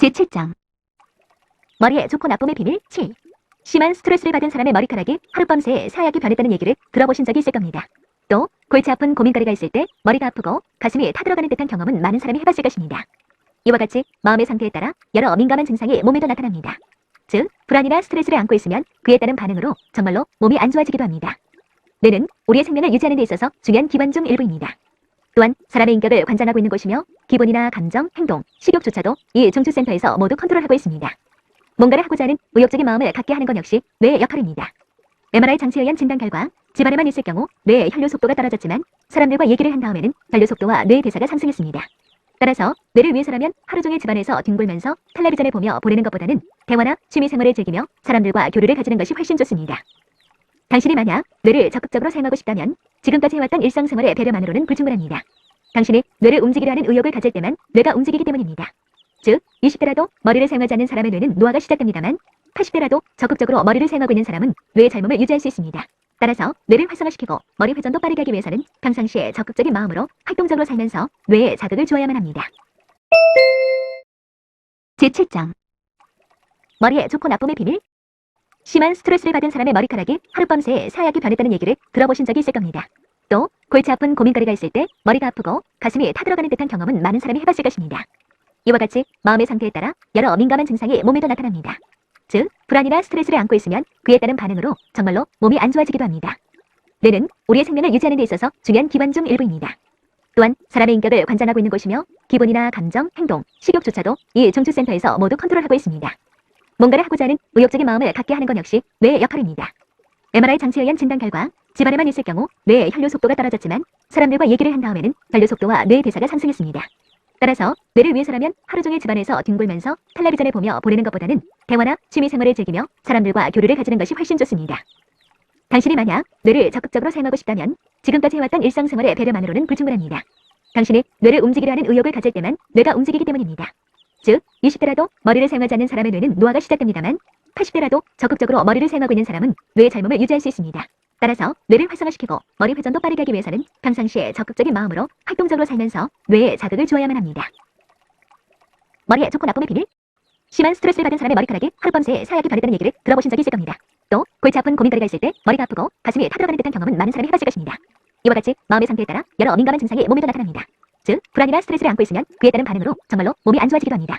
제7장 머리의 좋고 나쁨의 비밀 7. 심한 스트레스를 받은 사람의 머리카락이 하룻밤 새에 사약이 변했다는 얘기를 들어보신 적이 있을 겁니다. 또 골치 아픈 고민거리가 있을 때 머리가 아프고 가슴이 타들어가는 듯한 경험은 많은 사람이 해봤을 것입니다. 이와 같이 마음의 상태에 따라 여러 민감한 증상이 몸에도 나타납니다. 즉 불안이나 스트레스를 안고 있으면 그에 따른 반응으로 정말로 몸이 안 좋아지기도 합니다. 뇌는 우리의 생명을 유지하는 데 있어서 중요한 기관 중 일부입니다. 또한 사람의 인격을 관장하고 있는 곳이며 기분이나 감정, 행동, 식욕조차도 이 중추센터에서 모두 컨트롤하고 있습니다. 뭔가를 하고자 하는 의욕적인 마음을 갖게 하는 건 역시 뇌의 역할입니다. MRI 장치에 의한 진단 결과 집안에만 있을 경우 뇌의 혈류 속도가 떨어졌지만 사람들과 얘기를 한 다음에는 혈류 속도와 뇌의 대사가 상승했습니다. 따라서 뇌를 위해서라면 하루 종일 집안에서 뒹굴면서 텔레비전을 보며 보내는 것보다는 대화나 취미생활을 즐기며 사람들과 교류를 가지는 것이 훨씬 좋습니다. 당신이 만약 뇌를 적극적으로 사용하고 싶다면 지금까지 해왔던 일상생활의 배려만으로는 불충분합니다. 당신이 뇌를 움직이려 하는 의욕을 가질 때만 뇌가 움직이기 때문입니다. 즉 20대라도 머리를 사용하지 않는 사람의 뇌는 노화가 시작됩니다만 80대라도 적극적으로 머리를 사용하고 있는 사람은 뇌의 젊음을 유지할 수 있습니다. 따라서 뇌를 활성화시키고 머리 회전도 빠르게 하기 위해서는 평상시에 적극적인 마음으로 활동적으로 살면서 뇌에 자극을 주어야만 합니다. 제7장 머리의 좋고 나쁨의 비밀. 심한 스트레스를 받은 사람의 머리카락이 하룻밤 새에 사약이 변했다는 얘기를 들어보신 적이 있을 겁니다. 또 골치 아픈 고민거리가 있을 때 머리가 아프고 가슴이 타들어가는 듯한 경험은 많은 사람이 해봤을 것입니다. 이와 같이 마음의 상태에 따라 여러 민감한 증상이 몸에도 나타납니다. 즉 불안이나 스트레스를 안고 있으면 그에 따른 반응으로 정말로 몸이 안 좋아지기도 합니다. 뇌는 우리의 생명을 유지하는 데 있어서 중요한 기관 중 일부입니다. 또한 사람의 인격을 관장하고 있는 곳이며 기분이나 감정, 행동, 식욕조차도 이 중추센터에서 모두 컨트롤하고 있습니다. 뭔가를 하고자 하는 의욕적인 마음을 갖게 하는 건 역시 뇌의 역할입니다. MRI 장치에 의한 진단 결과 집안에만 있을 경우 뇌의 혈류 속도가 떨어졌지만 사람들과 얘기를 한 다음에는 혈류 속도와 뇌의 대사가 상승했습니다. 따라서 뇌를 위해서라면 하루 종일 집안에서 뒹굴면서 텔레비전을 보며 보내는 것보다는 대화나 취미생활을 즐기며 사람들과 교류를 가지는 것이 훨씬 좋습니다. 당신이 만약 뇌를 적극적으로 사용하고 싶다면 지금까지 해왔던 일상생활의 배려만으로는 불충분합니다. 당신이 뇌를 움직이려 하는 의욕을 가질 때만 뇌가 움직이기 때문입니다. 즉 20대라도 머리를 사용하지 않는 사람의 뇌는 노화가 시작됩니다만 80대라도 적극적으로 머리를 사용하고 있는 사람은 뇌의 젊음을 유지할 수 있습니다. 따라서 뇌를 활성화시키고 머리 회전도 빠르게 하기 위해서는 평상시에 적극적인 마음으로 활동적으로 살면서 뇌에 자극을 주어야만 합니다. 머리의 좋고 나쁨의 비밀. 심한 스트레스를 받은 사람의 머리카락이 하룻밤 새에 사약이 변했다는 얘기를 들어보신 적이 있을 겁니다. 또 골치 아픈 고민거리가 있을 때 머리가 아프고 가슴이 타들어가는 듯한 경험은 많은 사람이 해봤을 것입니다. 이와 같이 마음의 상태에 따라 여러 민감한 증상이 몸에도 나타납니다. 즉 불안이나 스트레스를 안고 있으면 그에 따른 반응으로 정말로 몸이 안 좋아지기도 합니다.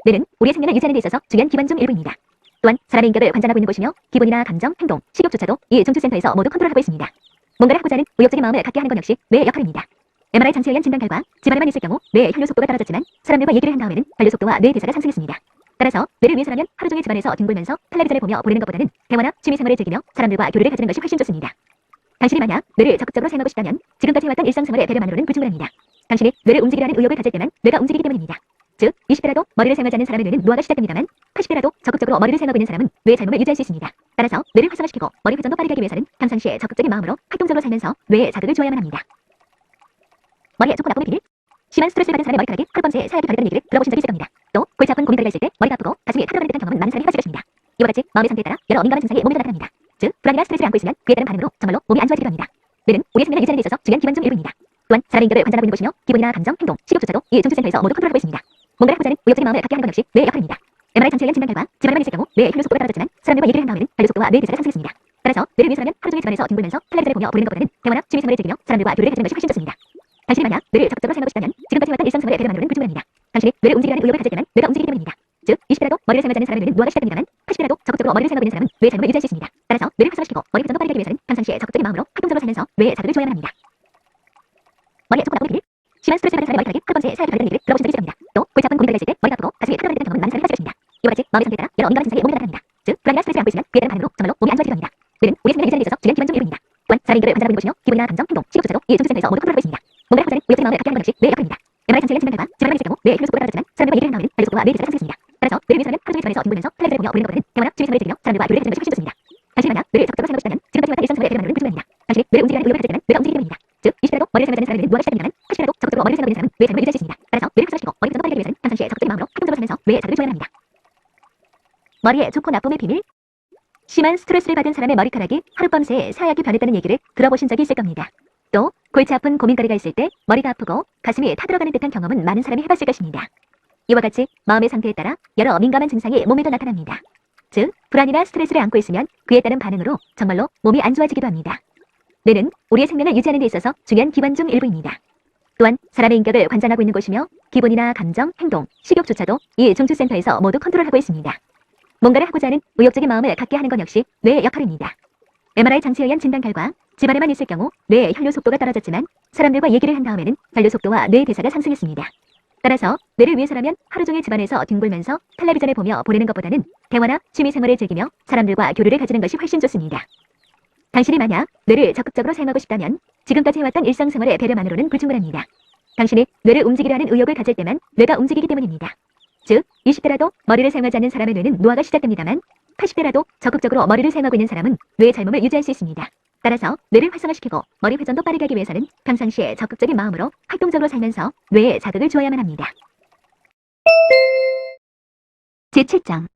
뇌는 우리의 생명을 유지하는 데 있어서 중요한 기관 중 일부입니다. 또한 사람의 인격을 관장하고 있는 곳이며 기분이나 감정, 행동, 식욕조차도 이 중추센터에서 모두 컨트롤하고 있습니다. 뭔가를 하고자 하는 의욕적인 마음을 갖게 하는 건 역시 뇌의 역할입니다. MRI 장치에 의한 진단 결과 집안에만 있을 경우 뇌의 혈류 속도가 떨어졌지만 사람들과 얘기를 한 다음에는 혈류 속도와 뇌의 대사가 상승했습니다. 따라서 뇌를 위해서라면 하루 종일 집안에서 뒹굴면서 텔레비전을 보며 보내는 것보다는 대화나 취미생활을 즐기며 사람들과 교류를 가지는 것이 훨씬 좋습니다. 당신이 만약 뇌를 적극적으로 사용하고 싶다면 지금까지 해왔던 일상생활의 배려만으로는 불충분합니다. 당신이 뇌를 움직이려 하는 의욕을 가질 때만 뇌가 움직이기 때문입니다. 즉 20대라도 머리를 사용하지 않는 사람의 뇌는 노화가 시작됩니다만 80대라도 적극적으로 머리를 사용하고 있는 사람은 뇌의 젊음을 유지할 수 있습니다. 따라서 뇌를 활성화시키고 머리 회전도 빠르게 하기 위해서는 평상시에 적극적인 마음으로 활동적으로 살면서 뇌에 자극을 주어야만 합니다. 머리의 좋고 나쁨의 비밀. 심한 스트레스를 받은 사람의 머리카락이 하룻밤 새에 사약이 변했다는 얘기를 들어보신 적이 있을 겁니다. 또 골치 아픈 고민거리가 있을 때 머리가 아프고 가슴이 타들어가는 듯한 경험은 많은 사람이 해봤을 것입니다. 이와 같이 마음의 상태에 따라 여러 민감한 증상이 몸에도 나타납니다. 즉 불안이나 스트레스를 안고 있으면 그에 따른 반응으로 정말로 몸이 안 좋아지기도 합니다. 뇌는 우리의 생명을 유지하는 데 있어서 중요한 기관 중 일부입니다. 또한 사람의 인격을 관장하고 있는 곳이며 기분이나 감정, 행동, 식욕조차도 이 중추센터에서 모두 컨트롤하고 있습니다. 뭔가를 하고자 하는 의욕적인 마음을 갖게 하는 건 역시 뇌의 역할입니다. MRI 장치에 의한 진단 결과 집안에만 있을 경우 뇌의 혈류 속도가 떨어졌지만 사람들과 얘기를 한 다음에는 혈류 속도와 뇌의 대사가 상승했습니다. 따라서 뇌를 위해서라면 하루 종일 집안에서 뒹굴면서 텔레비전을 보며 보내는 것보다는 대화나 취미생활을 즐기며 사람들과 교류를 가지는 것이 훨씬 좋습니다. 당신이 만약 뇌를 적극적으로 사용하고 싶다면 지금까지 해왔던 일상생활의 배려만으로는 불충분합니다. 당신이 뇌를 움직이려 하는 의욕을 가질 때만 뇌가 움직이기 때문입니다. 즉 20대라도 머리를 사용하지 않는 사람의 뇌는 노화가 시작됩니다만 80대라도 적극적으로 머리를 사용하고 있는 사람은 뇌의 젊음을 유지할 수 있습니다. 따라서 뇌를 활성화시키고 머리 회전도 빠르게 하기 위해서는 평상시에 적극적인 마음으로 활동적으로 살면서 뇌에 자극을 주어야만 합니다. 머리의 좋고 나쁨의 비밀. 심한 스트레스를 받은 사람의 머리카락이 하룻밤 새에 사약이 변했다는 얘기를 들어보신 적이 있을 겁니다. 또 골치 아픈 고민거리가 있을 때 머리가 아프고 가슴이 타들어가는 듯한 경험은 많은 사람이 해봤을 것입니다. 이와 같이 마음의 상태에 따라 여러 민감한 증상이 몸에 나타납니다. 즉 불안이나 스트레스를 안고 있으면 그에 따른 반응으로 정말로 몸이 안 좋아지기도 합니다. 뇌는 우리의 생명을 유지하는 데 있어서 중요한 기관 중 일부입니다. 또한 사람의 인격을 관장하고 있는 곳이며 기분이나 감정, 행동, 식욕조차도 이 중추센터에서 모두 컨트롤하고 있습니다. 뭔가를 하고자 하는 의욕적인 마음을 갖게 하는 건 역시 뇌의 역할입니다. MRI 장치에 의한 진단 결과 집안에만 있을 경우 뇌의 혈류 속도가 떨어졌지만 사람들과 얘기를 한 다음에는 혈류 속도와 뇌의 대사가 상승했습니다. 따라서 뇌를 위해서라면 하루 종일 집안에서 뒹굴면서 텔레비전을 보며 보내는 것보다는 대화나 취미생활을 즐기며 사람들과 교류를 가지는 것이 훨씬 좋습니다. 당신이 만약 뇌를 적극적으로 사용하고 싶다면 지금까지 해왔던 일상생활의 배려만으로는 불충분합니다. 당신이 뇌를 움직이려 하는 의욕을 가질 때만 뇌가 움직이기 때문입니다. 즉 20대라도 머리를 사용하지 않는 사람의 뇌는 노화가 시작됩니다만 80대라도 적극적으로 머리를 사용하고 있는 사람은 뇌의 젊음을 유지할 수 있습니다. 따라서 뇌를 활성화시키고 머리 회전도 빠르게 하기 위해서는 평상시에 적극적인 마음으로 활동적으로 살면서 뇌에 자극을 주어야만 합니다. 머리의 좋고 나쁨의 비밀. 심한 스트레스를 받은 사람의 머리카락이 하룻밤 새에 사약이 변했다는 얘기를 들어보신 적이 있을 겁니다. 또 골치 아픈 고민거리가 있을 때 머리가 아프고 가슴이 타들어가는 듯한 경험은 많은 사람이 해봤을 것입니다. 이와 같이 마음의 상태에 따라 여러 민감한 증상이 몸에도 나타납니다. 즉, 불안이나 스트레스를 안고 있으면 그에 따른 반응으로 정말로 몸이 안 좋아지기도 합니다. 뇌는 우리의 생명을 유지하는 데 있어서 중요한 기관 중 일부입니다. 또한 사람의 인격을 관장하고 있는 곳이며 기분이나 감정, 행동, 식욕조차도 이 중추센터에서 모두 컨트롤하고 있습니다. 뭔가를 하고자 하는 의욕적인 마음을 갖게 하는 건 역시 뇌의 역할입니다. MRI 장치에 의한 진단 결과 집안에만 있을 경우 뇌의 혈류 속도가 떨어졌지만 사람들과 얘기를 한 다음에는 혈류 속도와 뇌의 대사가 상승했습니다. 따라서 뇌를 위해서라면 하루 종일 집안에서 뒹굴면서 텔레비전을 보며 보내는 것보다는 대화나 취미생활을 즐기며 사람들과 교류를 가지는 것이 훨씬 좋습니다. 당신이 만약 뇌를 적극적으로 사용하고 싶다면 지금까지 해왔던 일상생활의 배려만으로는 불충분합니다. 당신이 뇌를 움직이려 하는 의욕을 가질 때만 뇌가 움직이기 때문입니다. 즉, 20대라도 머리를 사용하지 않는 사람의 뇌는 노화가 시작됩니다만 80대라도 적극적으로 머리를 사용하고 있는 사람은 뇌의 젊음을 유지할 수 있습니다. 따라서 뇌를 활성화시키고 머리 회전도 빠르게 하기 위해서는 평상시에 적극적인 마음으로 활동적으로 살면서 뇌에 자극을 주어야만 합니다. 제7장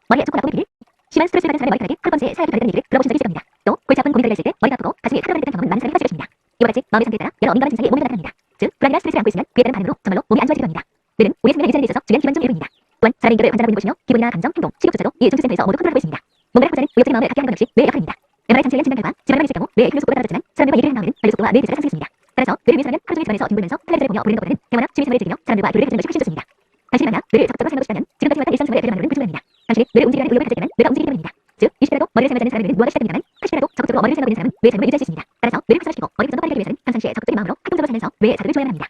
머리에 조금 아프고 비릴 심한 스트레스를 받은 사람의 머리카락이 하루 밤새 사약이 변했다는 얘기를 들어보신 적이 있을 겁니다. 또 골치 아픈 고민거리가 있을 때 머리가 아프고 가슴이 타들어가는 듯한 경험은 많은 사람이 가지고 있습니다. 이와 같이 마음의 상태에 따라 여러 민감한 증상이 몸에 나타납니다. 즉, 불안이나 스트레스를 안고 있으면 그에 따른 반응으로 정말로 몸이 안 좋아지기도 합니다. 뇌는 우리의 생명을 유지하는 데 있어서 중요한 기관 중 일부입니다. 또한 사람의 인격을 관장하고 있는 곳이며 기분이나 감정, 행동, 식욕조차도 이 중추센터에서 모두 컨트롤하고 있습니다. 뭔가를 하고자 하는 의욕적인 마음을 갖게 하는 것 역시 뇌의 역할입니다. MRI 장치에 의한 진단 결과 집안에만 있을 경우 뇌의 혈류 속도가 떨어졌지만 사람들과 얘기를 한 다음에는 혈류 속도와 뇌의 대사가 상승했습니다. 따라서 뇌를 위해서라면 하루 종일 집안에서 뒹굴면서 텔레비전을 보며 보내는 것보다는 대화나 취미생활을 즐기며 사람들과 교류를 가지는 것이 훨씬 좋습니다. 당신이 만약 뇌를 적극적으로 사용하고 싶다면 지금까지 해왔던 일상생활의 배려만으로는 불충분합니다. 당신이 뇌를 움직이려 하는 의욕을 가질 때만 뇌가 움직이기 때문입니다. 즉, 20대라도 머리를 사용하지 않는 사람의 뇌는 노화가 시작됩니다만 80대라도 적극적으로 머리를 사용하고 있는 사람은 뇌의 젊음을 유지할 수 있습니다. 따라서 뇌를 활성화시키고 머리 회전도 빠르게 하기 위해서는 평상시에 적극적인 마음으로 활동적으로 살면서 뇌의 자극을 줘야만 합니다.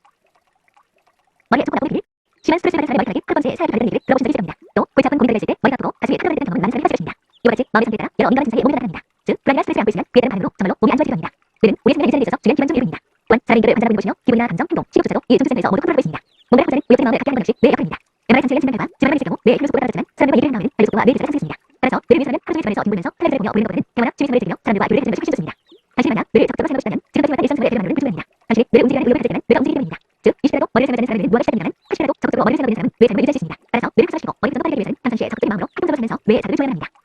머리에 조금 아프고 비릴 심한 스트레스를 받은 사람의 머리카락이 하루 밤새 사약이 변했다는 얘기를 들어보신 적이 있을 겁니다. 또 골치 아픈 고민거리가 있을 때 머리가 아프고 가슴이 타들어가는 듯한 경험은 많은 사람이 가지고 있습니다. 이와 같이 마음의 상태에 따라 여러 민감한 증상이 몸에 나타납니다. 즉, 불안이나 스트레스를 안고 있으면 그에 따른 반응으로 정말로 몸이 안 좋아지기도 합니다. 뇌는 우리 생명을 유지하는 데 있어서 중요한 기관 중 일부입니다. 또한 사람의 인격을 관장하고 있는 곳이며 기분이나 감정, 행동, 식욕조차도 이 중추센터에서 모두 컨트롤하고 있습니다. 뭔가를 하고자 하는 의욕적인 마음을 갖게 하는 것 역시 뇌의 역할입니다. MRI 장치에 의한 진단 결과 집안에만 있을 경우 뇌의 혈류 속도가 떨어졌지만 사람들과 얘기를 한 다음에는 혈류 속도와 뇌의 대사가 상승했습니다. 따라서 뇌를 위해서라면 하루 종일 집안에서 뒹굴면서 텔레비전을 보며 보내는 것보다는 대화나 취미생활을 즐기며 사람들과 교류를 가지는 것이 훨씬 좋습니다. 당신이 만약 뇌를 적극적으로 사용하고 싶다면 지금까지 해왔던 일상생활의 배려만으로는 불충분합니다. 당신이 뇌를 움직이려 하는 의욕을 가질 때만 뇌가 움직이기 때문입니다. 즉, 20대라도 머리를 사용하지 않는 사람의 뇌는 노화가 시작됩니다만 80대라도 적극적으로 머리를 사용하고 있는 사람은 뇌의 젊음을 유지할 수 있습니다. 따라서 뇌를 활성화시키고 머리 회전도 빠르게 하기 위해서는 평상시에 적극적인 마음으로 활동적으로 살면서 뇌의 자극을 줘야만 합니다.